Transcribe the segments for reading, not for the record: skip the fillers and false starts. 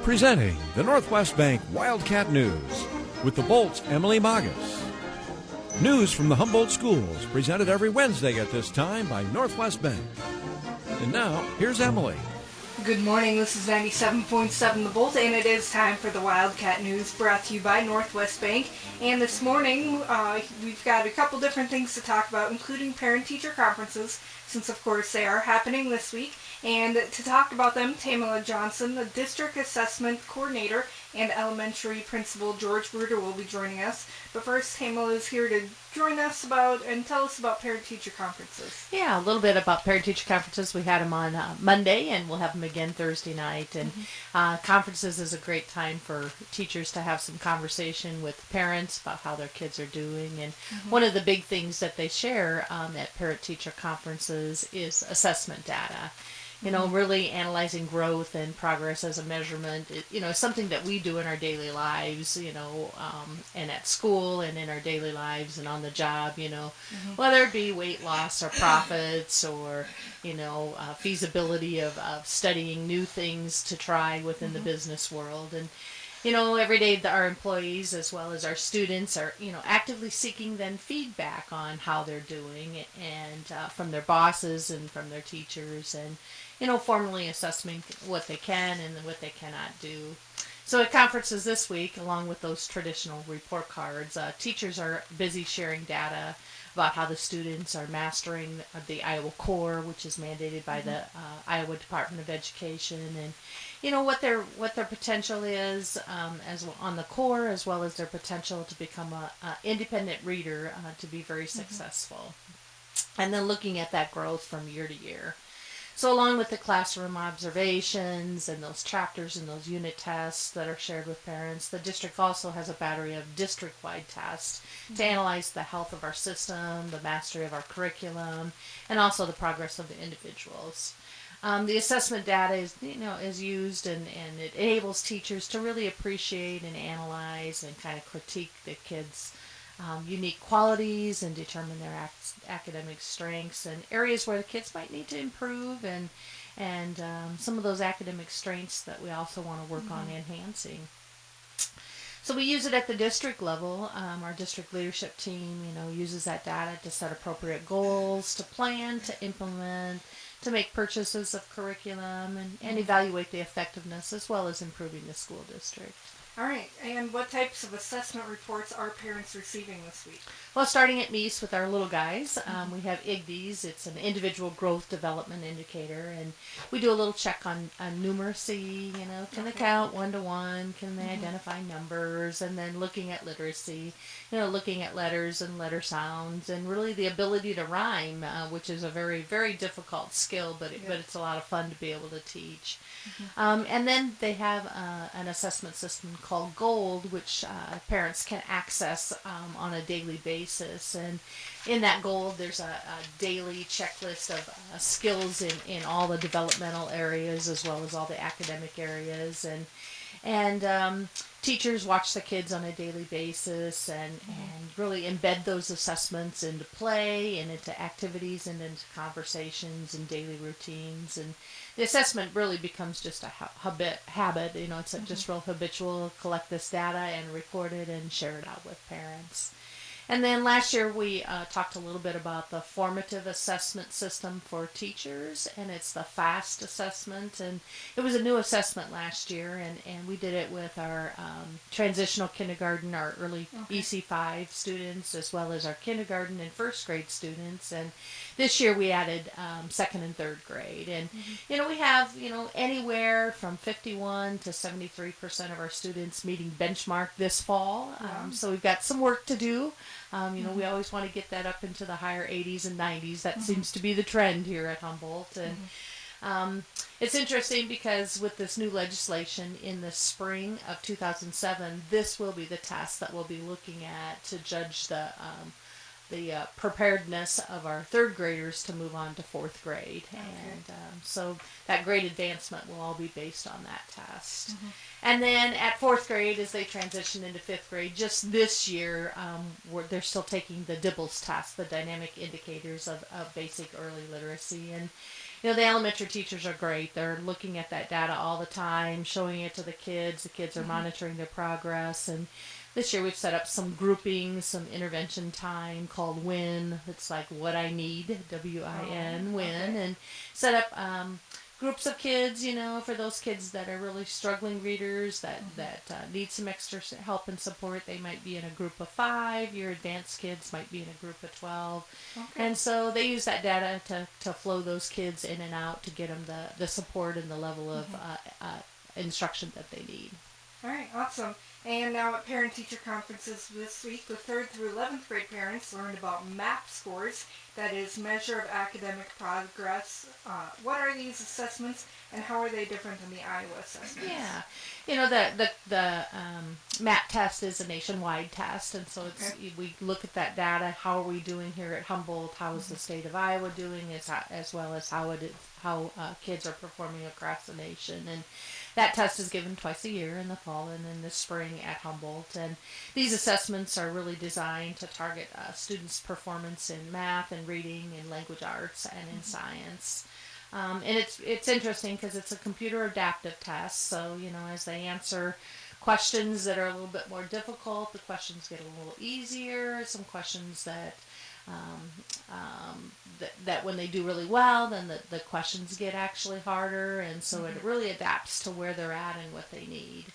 Presenting the Northwest Bank Wildcat News with the Bolt's Emily Magas. News from the Humboldt schools presented every Wednesday at this time by Northwest Bank. And now, here's Emily. Good morning, this is 97.7 The Bolt, and it is time for the Wildcat News brought to you by Northwest Bank. And this morning, we've got a couple different things to talk about, including parent-teacher conferences, since of course they are happening this week. And to talk about them, Tamela Johnson, the District Assessment Coordinator, and Elementary Principal George Bruder will be joining us. But first, Tamela is here to join us and tell us about parent-teacher conferences. Yeah, a little bit about parent-teacher conferences. We had them on Monday, and we'll have them again Thursday night. And conferences is a great time for teachers to have some conversation with parents about how their kids are doing. And one of the big things that they share at parent-teacher conferences is assessment data. You know, really analyzing growth and progress as a measurement, is something that we do in our daily lives, and at school and in our daily lives and on the job, whether it be weight loss or profits or, feasibility of studying new things to try within the business world. And, every day our employees as well as our students are, actively seeking then feedback on how they're doing and from their bosses and from their teachers and, formally assessing what they can and what they cannot do. So at conferences this week, along with those traditional report cards, teachers are busy sharing data about how the students are mastering the Iowa Core, which is mandated by the Iowa Department of Education, and what their potential is as on the core, as well as their potential to become a independent reader to be very successful, and then looking at that growth from year to year. So along with the classroom observations and those chapters and those unit tests that are shared with parents, the district also has a battery of district-wide tests to analyze the health of our system, the mastery of our curriculum, and also the progress of the individuals. The assessment data is used and it enables teachers to really appreciate and analyze and kind of critique the kids' unique qualities and determine their academic strengths and areas where the kids might need to improve and some of those academic strengths that we also want to work on enhancing. So we use it at the district level. Our district leadership team, uses that data to set appropriate goals, to plan, to implement, to make purchases of curriculum and evaluate the effectiveness as well as improving the school district. All right, and what types of assessment reports are parents receiving this week? Well, starting at MEAS with our little guys, we have IGDs. It's an individual growth development indicator, and we do a little check on numeracy. Can they count 1 to 1? Can they identify numbers? And then looking at literacy, looking at letters and letter sounds, and really the ability to rhyme, which is a very, very difficult skill, but it's a lot of fun to be able to teach. And then they have an assessment system called Gold, which parents can access on a daily basis. And in that Gold, there's a daily checklist of skills in all the developmental areas as well as all the academic areas. And teachers watch the kids on a daily basis and really embed those assessments into play and into activities and into conversations and daily routines. And the assessment really becomes just a habit. It's just real habitual. Collect this data and record it and share it out with parents. And then last year we talked a little bit about the formative assessment system for teachers, and it's the FAST assessment. And it was a new assessment last year, and we did it with our transitional kindergarten, our early EC5 students, as well as our kindergarten and first grade students. And this year we added second and third grade. And, we have, anywhere from 51 to 73% of our students meeting benchmark this fall. So we've got some work to do. We always want to get that up into the higher 80s and 90s. That seems to be the trend here at Humboldt. And it's interesting because with this new legislation in the spring of 2007, this will be the test that we'll be looking at to judge the preparedness of our third graders to move on to fourth grade. And so that grade advancement will all be based on that test. And then at fourth grade, as they transition into fifth grade, just this year, they're still taking the DIBELS test, the dynamic indicators of basic early literacy. And the elementary teachers are great. They're looking at that data all the time, showing it to the kids. The kids are monitoring their progress. And this year we've set up some groupings, some intervention time called WIN. It's like what I need, WIN, WIN. Okay. And set up groups of kids, for those kids that are really struggling readers that need some extra help and support. They might be in a group of 5. Your advanced kids might be in a group of 12. Okay. And so they use that data to flow those kids in and out to get them the support and the level of instruction that they need. All right, awesome. And now at parent-teacher conferences this week, the 3rd through 11th grade parents learned about MAP scores, that is, Measure of Academic Progress. What are these assessments, and how are they different than the Iowa assessments? Yeah, the MAP test is a nationwide test, and so we look at that data. How are we doing here at Humboldt? How is the state of Iowa doing, as well as how kids are performing across the nation. And that test is given twice a year, in the fall and in the spring at Humboldt. And these assessments are really designed to target students' performance in math and reading and language arts and in science. And it's interesting because it's a computer adaptive test. So, as they answer questions that are a little bit more difficult, the questions get a little easier. Some questions that that when they do really well, then the questions get actually harder, and so it really adapts to where they're at and what they need.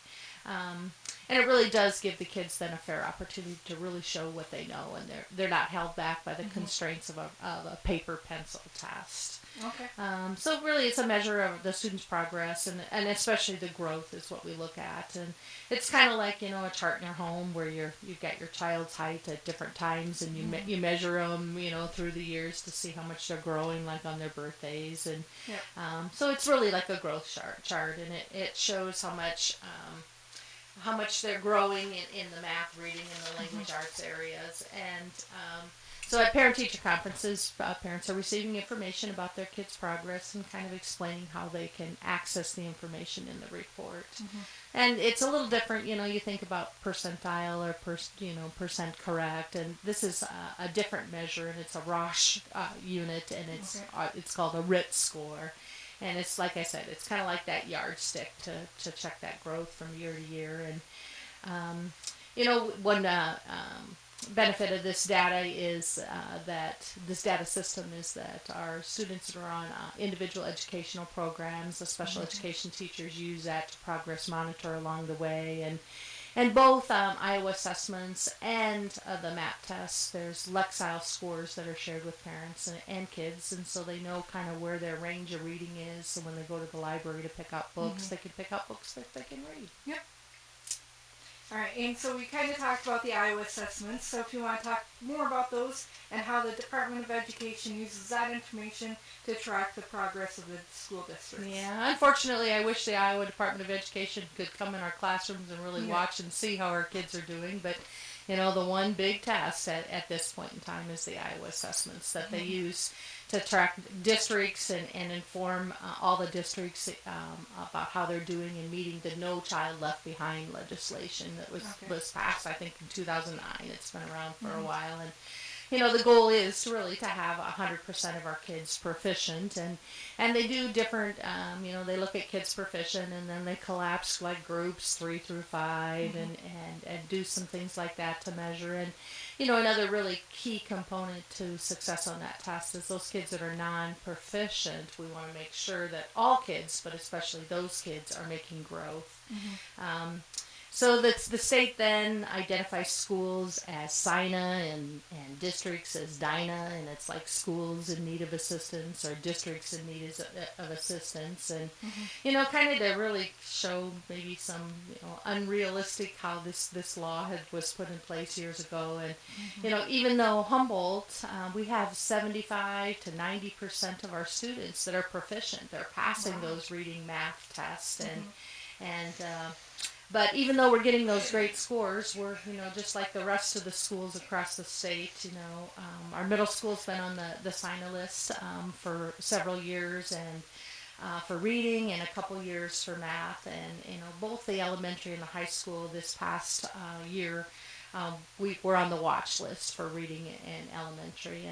And it really does give the kids then a fair opportunity to really show what they know, and they're not held back by the constraints of a paper pencil test. Okay. So really it's a measure of the student's progress, and especially the growth is what we look at. And it's kind of like, a chart in your home where you've got your child's height at different times, and you measure them, through the years to see how much they're growing, like on their birthdays. And so it's really like a growth chart, and it shows how much they're growing in the math, reading, and the language arts areas. And so at parent-teacher conferences, parents are receiving information about their kids' progress and kind of explaining how they can access the information in the report. And it's a little different, you think about percentile or percent correct, and this is a different measure, and it's a Roche unit, and it's called a RIT score. And it's, like I said, it's kind of like that yardstick to check that growth from year to year. And, one benefit of this data is that this data system is that our students that are on individual educational programs, the special education teachers use that to progress monitor along the way. And both Iowa assessments and the MAP tests, there's Lexile scores that are shared with parents and kids, and so they know kind of where their range of reading is. So when they go to the library to pick up books, they can pick up books that they can read. Yep. All right, and so we kind of talked about the Iowa assessments, so if you want to talk more about those and how the Department of Education uses that information to track the progress of the school districts. Yeah, unfortunately, I wish the Iowa Department of Education could come in our classrooms and really watch and see how our kids are doing, but the one big test at this point in time is the Iowa assessments that they use to track districts and inform all the districts about how they're doing in meeting the No Child Left Behind legislation that was passed, I think, in 2009. It's been around for a while, and the goal is to really to have 100% of our kids proficient, and they do different, they look at kids proficient, and then they collapse like groups 3 through 5 and do some things like that to measure. And another really key component to success on that test is those kids that are non-proficient. We want to make sure that all kids, but especially those kids, are making growth. So the state then identifies schools as SINA and districts as DINA, and it's like schools in need of assistance or districts in need of assistance, and kind of to really show maybe some unrealistic how this law was put in place years ago. And even though Humboldt, we have 75 to 90% of our students that are proficient, they're passing those reading math tests, but even though we're getting those great scores, we're, just like the rest of the schools across the state, our middle school's been on the SINA list for several years, and for reading, and a couple years for math. And, both the elementary and the high school this past year, we were on the watch list for reading in elementary.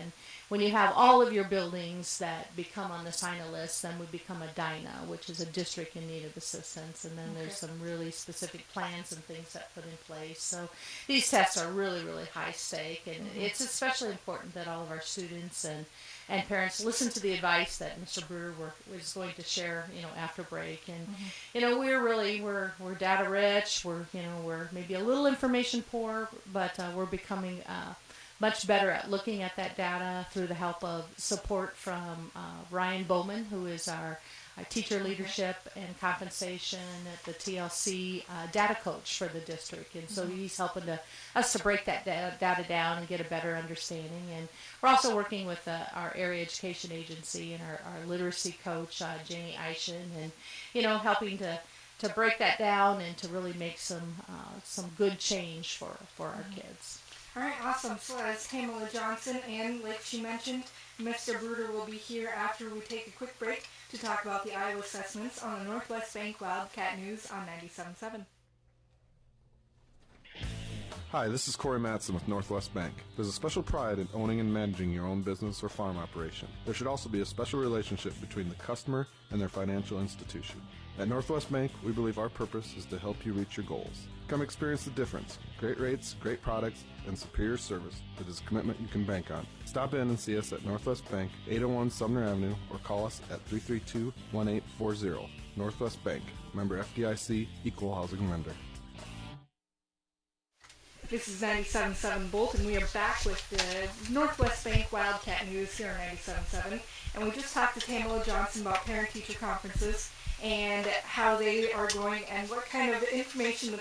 when you have all of your buildings that become on the SINA list, then we become a DINA, which is a district in need of assistance. And then there's some really specific plans and things that put in place. So these tests are really, really high stake. And it's especially important that all of our students and parents listen to the advice that Mr. Bruder was going to share, after break. And, we're data rich. We're maybe a little information poor, but we're becoming much better at looking at that data through the help of support from Ryan Bowman, who is our teacher leadership and compensation at the TLC data coach for the district. And so he's helping us to break that data down and get a better understanding. And we're also working with our area education agency and our literacy coach, Janie Eishen, and, helping to break that down and to really make some good change for our kids. All right, awesome. So that's Tamela Johnson, and like she mentioned, Mr. Bruder will be here after we take a quick break to talk about the Iowa assessments on the Northwest Bank Wildcat News on 97.7. Hi, this is Corey Matson with Northwest Bank. There's a special pride in owning and managing your own business or farm operation. There should also be a special relationship between the customer and their financial institution. At Northwest Bank, we believe our purpose is to help you reach your goals. Come experience the difference. Great rates, great products, and superior service that is a commitment you can bank on. Stop in and see us at Northwest Bank, 801 Sumner Avenue, or call us at 332-1840. Northwest Bank, member FDIC, equal housing lender. This is 97.7 Bolt, and we are back with the Northwest Bank Wildcat News here on 97.7. And we just talked to Tamela Johnson about parent-teacher conferences and how they are going and what kind of information the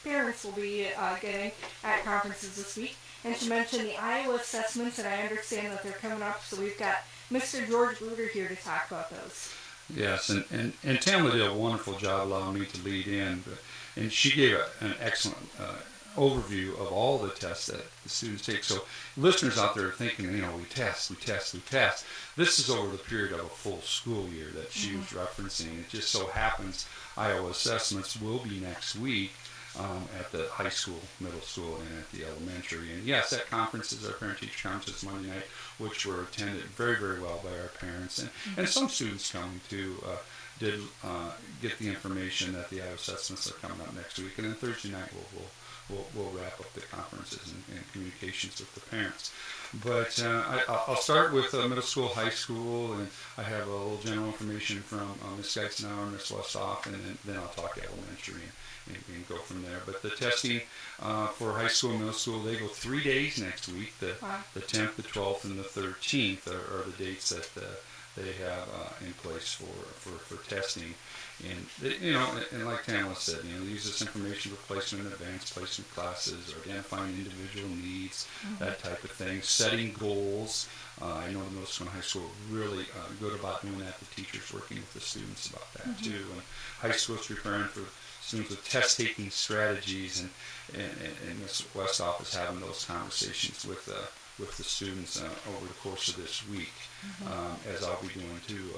parents will be getting at conferences this week. And she mentioned the Iowa assessments, and I understand that they're coming up, so we've got Mr. George Bruder here to talk about those. Yes, and Tamela did a wonderful job allowing me to lead in, and she gave an excellent overview of all the tests that the students take. So listeners out there are thinking, we test. This is over the period of a full school year that she was referencing. It just so happens Iowa assessments will be next week at the high school, middle school, and at the elementary. And yes, that conference is our parent-teacher conference Monday night, which were attended very, very well by our parents. And some students coming to did get the information that the Iowa assessments are coming up next week. And then Thursday night we'll wrap up the conferences and communications with the parents. But I'll start with middle school, high school, and I have a little general information from Ms. Geitzenauer and Ms. Westhoff, and then I'll talk elementary and go from there. But the testing for high school and middle school, they go 3 days next week. The 10th, the 12th, and the 13th are the dates that they have in place for testing. And and like Tamela said, they use this information for placement in advanced placement classes, or identifying individual needs, that type of thing. Setting goals. I know the middle school and high school are really good about doing that. The teachers working with the students about that too. And high school is preparing for students with test-taking strategies, and Ms. Westhoff is having those conversations with the students over the course of this week, as I'll be doing too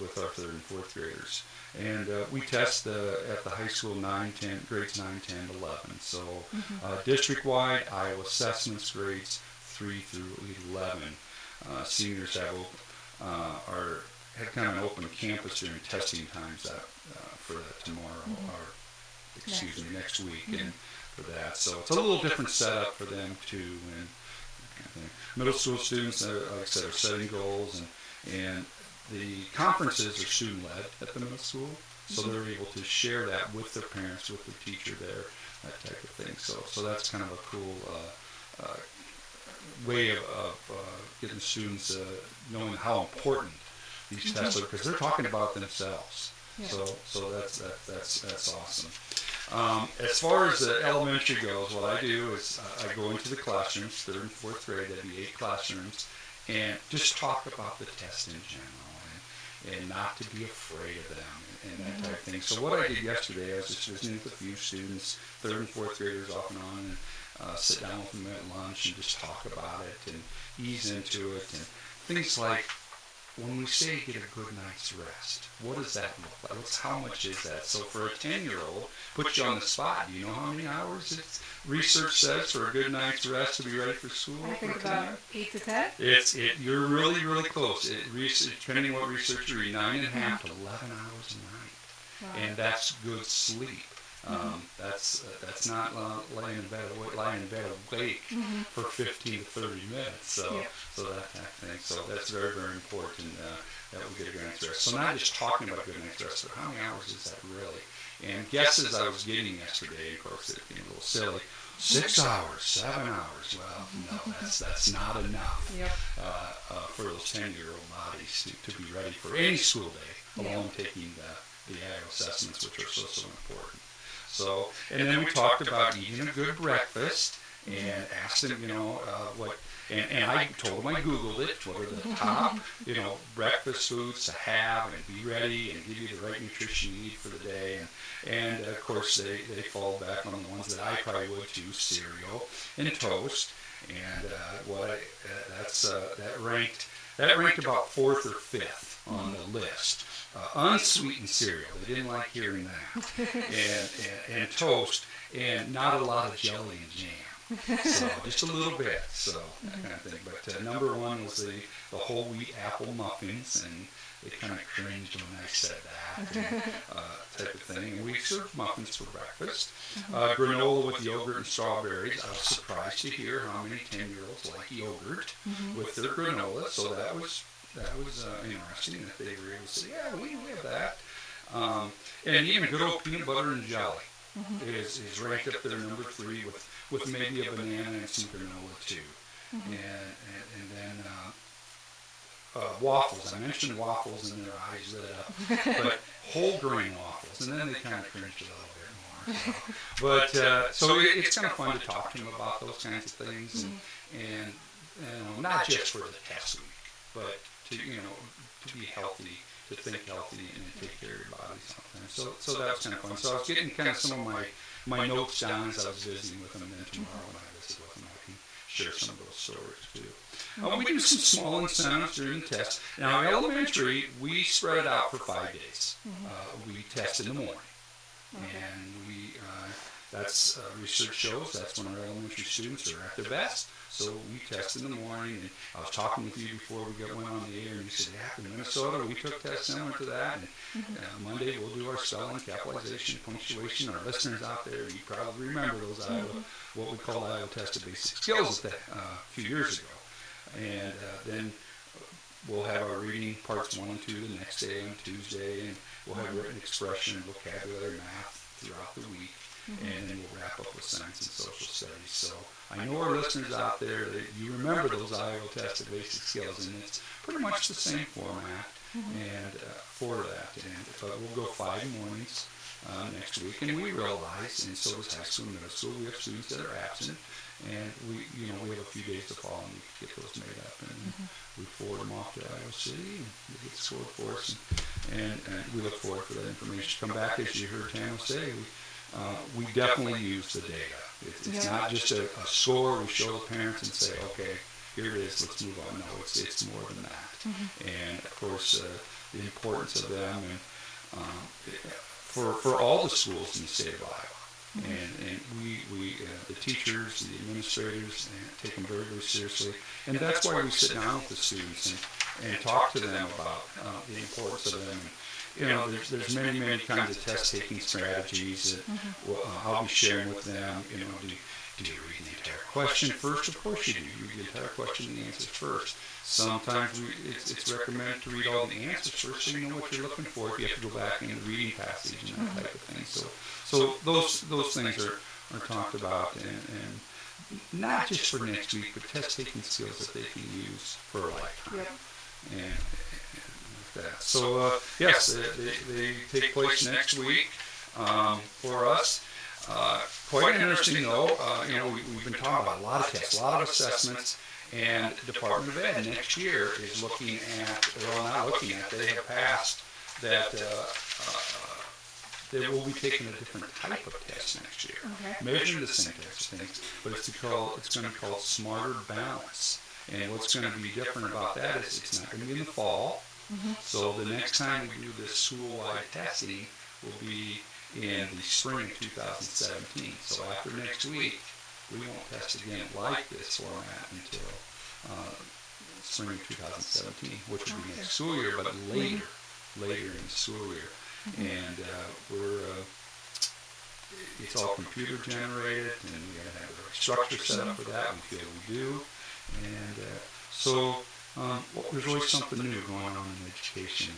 with our 3rd and 4th graders. And we test at the high school grades 9, 10, 11. So district-wide, Iowa assessments grades 3 through 11. Seniors have kind of an open campus during testing times for that tomorrow, or next week, and for that. So it's a little different setup for them too. And middle school students, like I said, are setting goals, and the conferences are student-led at the middle school, so they're able to share that with their parents, with the teacher there, that type of thing. So that's kind of a cool way of getting students knowing how important these tests are, because they're talking about themselves. Yeah. So that's awesome. As far as the elementary goes, what I do is I go into the classrooms, 3rd and 4th grade, there'd be 8 classrooms, and just talk about the test in general, and not to be afraid of them, and that type of thing. So what I did yesterday, I was just visiting with a few students, 3rd and 4th graders off and on, and sit down with them at lunch and just talk about it and ease into it, and things like when we say get a good night's rest, what does that look like? How much is that? So for a 10-year-old, put you on the spot. Do you know how many hours research says for a good night's rest to be ready for school? I think about 8 to 10. You're really, really close. Depending on what research you read, 9.5 to 11 hours a night. Wow. And that's good sleep. That's not lying in bed awake for 15 to 30 minutes. So that kind of thing. So that's very, very important that we get a good night's rest. So not just talking about good night's rest, but how many hours is that really? And guesses I was getting yesterday, of course, it became a little silly. 6 hours, 7 hours. Well, no, that's not enough for those 10-year-old bodies to be ready for any school day, along taking the IO assessments, which are so important. So, and then we talked about eating a good breakfast and asked them, what, and I told them I Googled it, what are the top, breakfast foods to have and be ready and give you the right nutrition you need for the day. And of course, they fall back on the ones that I probably would too, cereal and toast. And that ranked about 4th or 5th on the list. Unsweetened cereal, they didn't like hearing that, and toast, and not a lot of jelly and jam, so just a little bit, so that kind of thing. But number 1 was the whole wheat apple muffins, and they kind of cringed when I said that, and, type of thing. And we served muffins for breakfast, granola with yogurt and strawberries. I was surprised to hear how many 10-year-olds like yogurt with their granola, so that was interesting that they were able to say, yeah, we have that. And even good old peanut butter and jelly is ranked up there number 3 with maybe a banana and some granola too. And then waffles. I mentioned waffles and their eyes lit up, but whole grain waffles. And then they kind of cringed a little bit more. But so it's kind of fun to talk to them about those kinds of things, and not just for the test week, but to be healthy, to think healthy, and to take care of your body sometimes. So that was kind of fun. So I was getting kind of some of my notes down as I was visiting with them, and then tomorrow when I visit with them, I can share some of those stories too. We do some small incentives during the test. Now, elementary, we spread it out for 5 days. We test in the morning, and that's research shows that's when our elementary students are at their best. So we test in the morning, and I was talking with you before we went on the air, and you said, yeah, in Minnesota, we took tests similar to that, and Monday we'll do our spelling, capitalization, punctuation. Our listeners out there, you probably remember those what we call Iowa Tested Basic Skills a few years ago. And then we'll have our reading parts 1 and 2 the next day on Tuesday, and we'll have written expression, vocabulary, math throughout the week. And then we'll wrap up with science and social studies. So I know our listeners out there, that you remember those Iowa Tested Basic Skills, and it's pretty much the same format and for that. But we'll go 5 mornings next week, and we realize, and so does high school and middle school, we have students that are absent, and we have a few days to fall, and we can get those made up, and we forward them off to Iowa City, and they get scored for us, and we look forward for that information to come back. As you heard Tamela say, we definitely use the data. It's not just a score we show the parents and say, okay, here it is, let's move on. No, it's more than that. And of course, the importance of them, and for all the schools in the state of Iowa. And we the teachers, the administrators, take them very, very seriously. And that's why we sit down with the students and talk to them about the importance of them. There's many, many kinds of test-taking strategies that I'll be sharing with them. Do you read the entire question first? Of course you do. You read the entire question and the answers first. Sometimes it's recommended to read all the answers first so you know what you're looking for if you have to go back in the reading passage and that type of thing. So those things are talked about, and not just for next week, but test-taking skills that they can use for a lifetime. And that. So yes, they take place next week for us. Quite interesting though. We've been talking about a lot of tests, a lot of assessments, and the Department of Ed next year is looking at, well, not looking at, they have passed that they will be taking a different type of test next year, measuring the same types of things, but it's going to be called Smarter Balance. And what's going to be different about that is it's not going to be in the fall. So the next time we do this school-wide testing will be in the spring of 2017. So after next week, we won't test again like this format until spring of 2017, which will be next school year, but later in the school year. And it's all computer generated, and we got to have a structure set up for that. We feel we do. And there's always something new going on in education.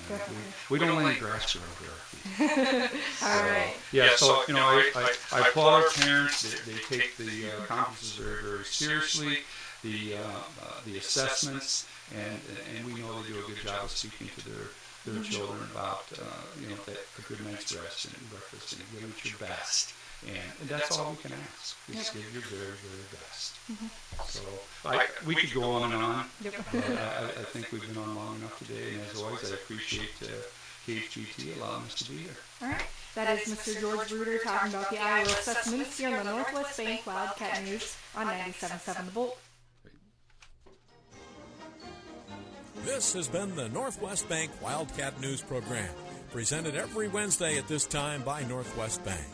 We don't let any grass grow under our feet. All right. Yeah, so, I applaud our parents. They take the conferences very, very seriously, the assessments, and we know they do a good job of speaking to their children about, a good night's rest and breakfast and give it your best. And that's all we can ask. Just give your very, very best. So we could go on and on. I think we've been on long enough today. And as always, I appreciate KHGT allowing us to be here. All right. That is Mr. George Bruder talking about the Iowa assessments here on the Northwest Bank Wildcat News on 97.7 The Bolt. This has been the Northwest Bank Wildcat News Program, presented every Wednesday at this time by Northwest Bank.